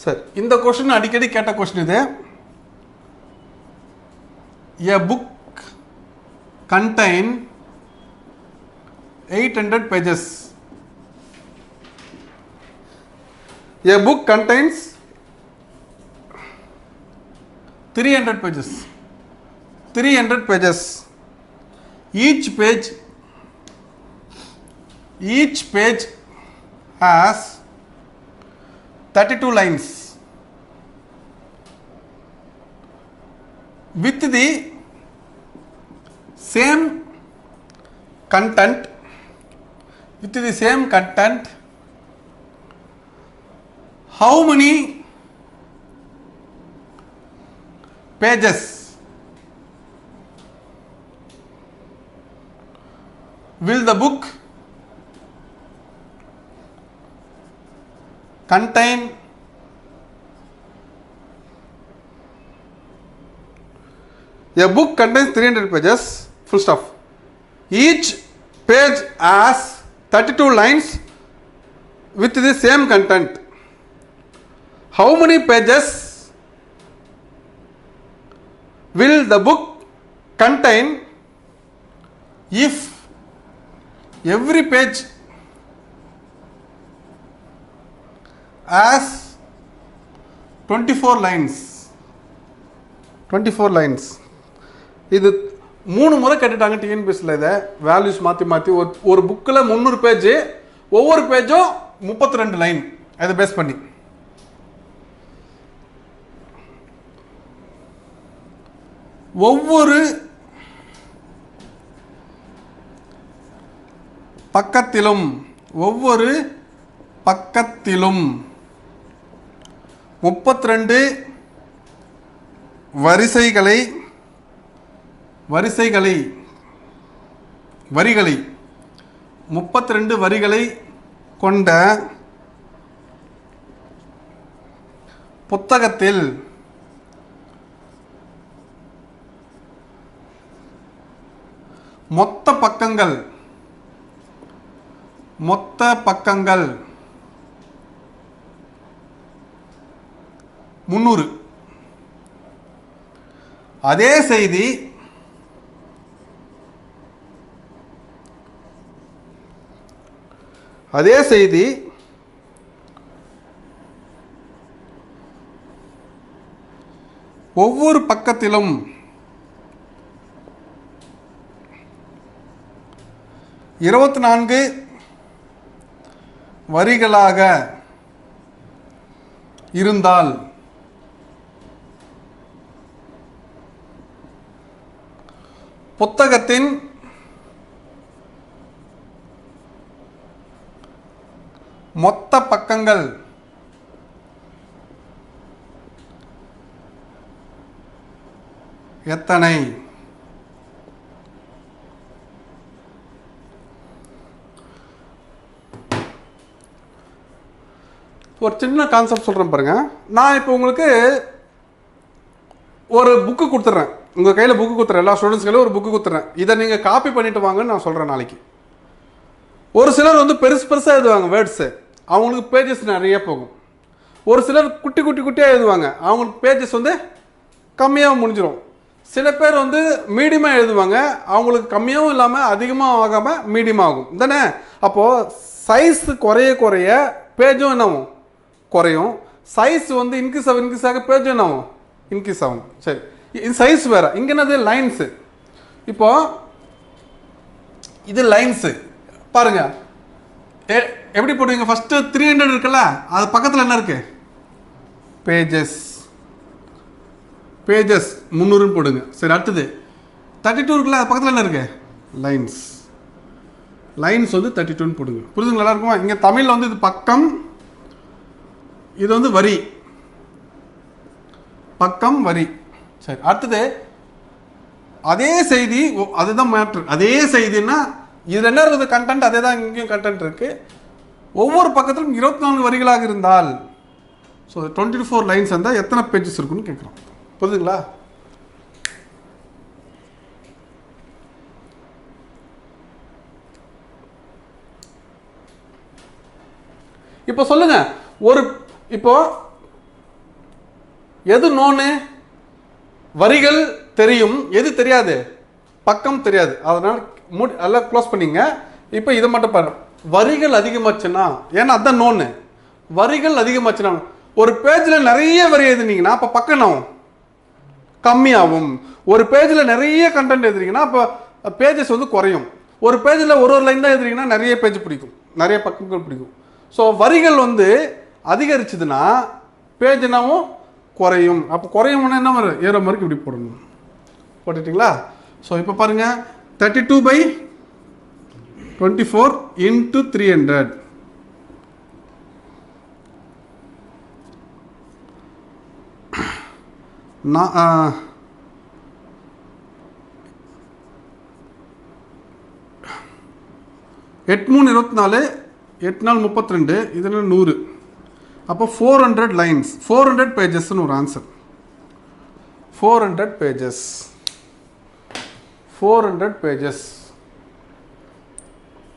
சரி, இந்த கொஸ்டின் அடிக்கடி கேட்ட கொஸ்டின் இது. A book contain 800 pages. A book contains 300 pages. 300 pages. Each page has 32 lines. With the same content, how many pages will the book contain? A book contains 300 pages, full stop. Each page has 32 lines with the same content. How many pages will the book contain if every page has 24 lines? 24 lines. இது 3 முறை கேட்டுட்டாங்க டிஎன்பிஎஸ்சியில். இதை values மாற்றி ஒரு புக்கில் 300 page, ஒவ்வொரு பேஜும் 32 line. அதை base பண்ணி ஒவ்வொரு பக்கத்திலும் 32 வரிகளை 32 வரிகளை கொண்ட புத்தகத்தில் மொத்த பக்கங்கள் 300. அதே செய்தி ஒவ்வொரு பக்கத்திலும் 24 வரிகளாக இருந்தால் புத்தகத்தின் மொத்த பக்கங்கள் எத்தனை? ஒரு சின்ன கான்செப்ட் சொல்கிறேன் பாருங்க. நான் இப்போ உங்களுக்கு ஒரு புக்கு கொடுத்துட்றேன், உங்கள் கையில் புக்கு கொடுத்துறேன், எல்லா ஸ்டூடெண்ட்ஸ் கையில் ஒரு புக்கு கொடுத்துட்றேன். இதை நீங்கள் காப்பி பண்ணிட்டு வாங்கன்னு நான் சொல்கிறேன் நாளைக்கு. ஒரு சிலர் வந்து பெருசாக எழுதுவாங்க வேர்ட்ஸு, அவங்களுக்கு பேஜஸ் நிறைய போகும். ஒரு சிலர் குட்டியாக எழுதுவாங்க, அவங்களுக்கு பேஜஸ் வந்து கம்மியாக முடிஞ்சிடும். சில பேர் வந்து மீடியமாக எழுதுவாங்க, அவங்களுக்கு கம்மியாகவும் இல்லாமல் அதிகமாக ஆகாமல் மீடியமாக ஆகும் தானே. அப்போது சைஸ் குறைய பேஜும் என்னாகும், குறையும். சைஸ் வந்து இன்க்ரீஸ் ஆக பேஜும் என்னாகும், இன்க்ரீஸ் ஆகும். சரி, இது சைஸ் வேறு. இங்கே என்னது லைன்ஸு. இப்போ இது லைன்ஸு பாருங்க, எப்படி போடுவீங்க? ஃபஸ்ட்டு 300 இருக்குல்ல, அது பக்கத்தில் என்ன இருக்குது? பேஜஸ் 300 போடுங்க. சரி, அடுத்தது 32 இருக்குல்ல, அது பக்கத்தில் என்ன இருக்குது? லைன்ஸ் வந்து 32 போடுங்க. புரிதுங்களா எல்லாருக்குமா? இங்கே தமிழில் வந்து இது பக்கம், இது வந்து வரி, பக்கம் வரி. சரி, அடுத்தது அதே செய்தி, அதுதான் மேட்ரு. அதே செய்தின்னா இதில் என்ன இருக்குது? கண்டென்ட். அதே தான் இங்கேயும் கண்டென்ட் இருக்குது. ஒவ்வொரு பக்கத்திலும் 24 வரிகளாக இருந்தால், ஸோ 24 லைன்ஸ் இருந்தால் எத்தனை பேஜஸ் இருக்குன்னு கேட்குறோம். புரியுதுங்களா? இப்போ சொல்லுங்க, இப்போ எது நோனு? வரிகள் தெரியும், எது தெரியாது? பக்கம் தெரியாது. அதனால் எல்லாம் க்ளோஸ் பண்ணிங்க. இப்போ இதை மட்டும் பாரு, வரிகள் அதிகமாச்சுன்னா, ஏன்னா அதுதான் நோன்னு. வரிகள் அதிகமாச்சுன்னா ஒரு பேஜில் நிறைய வரி எழுதுனீங்கன்னா அப்போ பக்கம் ஆகும், கம்மியாகும். ஒரு பேஜில் நிறைய கண்டென்ட் எழுதுறீங்கன்னா அப்போ பேஜஸ் வந்து குறையும். ஒரு பேஜில் ஒரு லைன் தான் எழுதுறீங்கன்னா நிறைய பேஜ் பிடிக்கும், நிறைய பக்கங்கள் பிடிக்கும். ஸோ வரிகள் வந்து அதிகரிச்சதுன்னா பேஜ் என்னவும் குறையும். அப்போ குறையும்னா என்ன வரும்? ஏற மாதிரி இப்படி போடணும். போட்டுட்டிங்களா? ஸோ இப்போ பாருங்கள், 32/24 into 300. நான் 8×3 = 24, 8×4 = 32, இதில் 100. அப்போ 400 லைன்ஸ், 400 பேஜஸ்ன்னு ஒரு ஆன்சர். 400 pages, 400 pages.